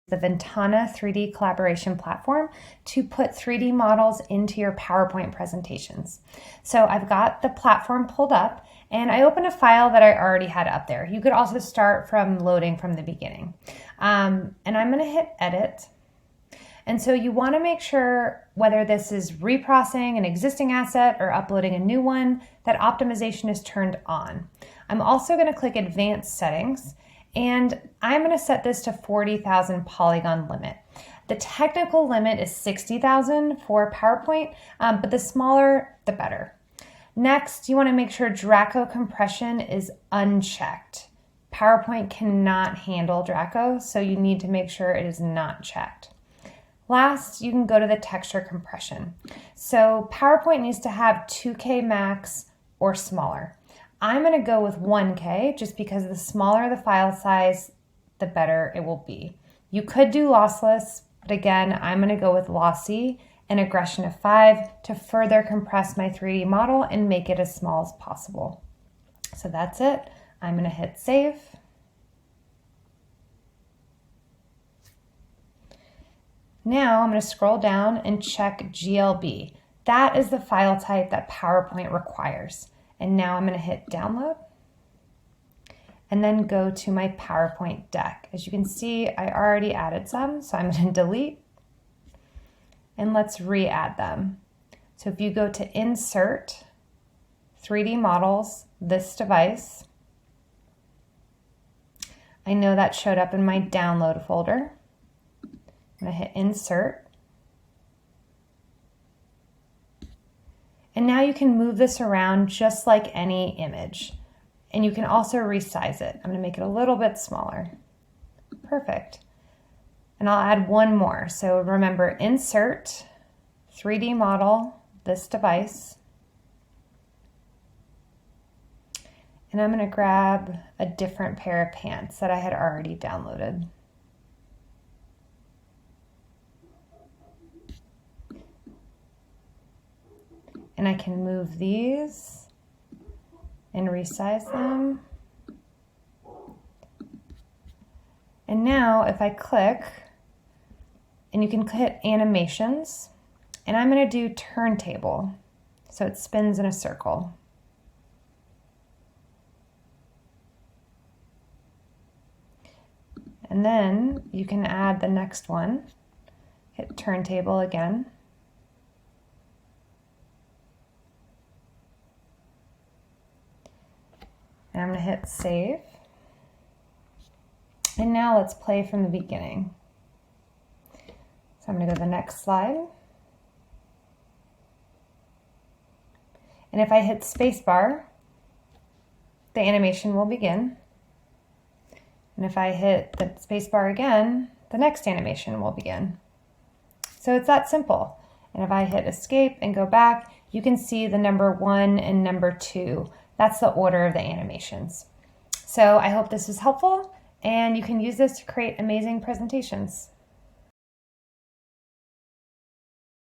the VNTANA 3D collaboration platform to put 3D models into your PowerPoint presentations. So I've got the platform pulled up and I opened a file that I already had up there. You could also start from loading from the beginning. And I'm going to hit edit. And so you want to make sure whether this is reprocessing an existing asset or uploading a new one, that optimization is turned on. I'm also going to click advanced settings. And I'm going to set this to 40,000 polygon limit. The technical limit is 60,000 for PowerPoint, but the smaller, the better. Next, you want to make sure Draco compression is unchecked. PowerPoint cannot handle Draco, so you need to make sure it is not checked. Last, you can go to the texture compression. So PowerPoint needs to have 2K max or smaller. I'm going to go with 1K just because the smaller the file size, the better it will be. You could do lossless, but again, I'm going to go with lossy and aggression of 5 to further compress my 3D model and make it as small as possible. So that's it. I'm going to hit save. Now I'm going to scroll down and check GLB. That is the file type that PowerPoint requires. And now I'm going to hit download and then go to my PowerPoint deck. As you can see, I already added some, so I'm going to delete and let's re-add them. So if you go to Insert, 3D Models, this device, I know that showed up in my download folder. I'm going to hit Insert. And now you can move this around just like any image. And you can also resize it. I'm going to make it a little bit smaller. Perfect. And I'll add one more. So remember, Insert, 3D Model, this device. And I'm going to grab a different pair of pants that I had already downloaded. And I can move these and resize them. And now if I click, and you can hit animations, and I'm going to do turntable. So it spins in a circle. And then you can add the next one, hit turntable again. And I'm going to hit save. And now let's play from the beginning. So I'm going to go to the next slide. And if I hit spacebar, the animation will begin. And if I hit the spacebar again, the next animation will begin. So it's that simple. And if I hit escape and go back, you can see the number 1 and number 2. That's the order of the animations. So I hope this was helpful and you can use this to create amazing presentations.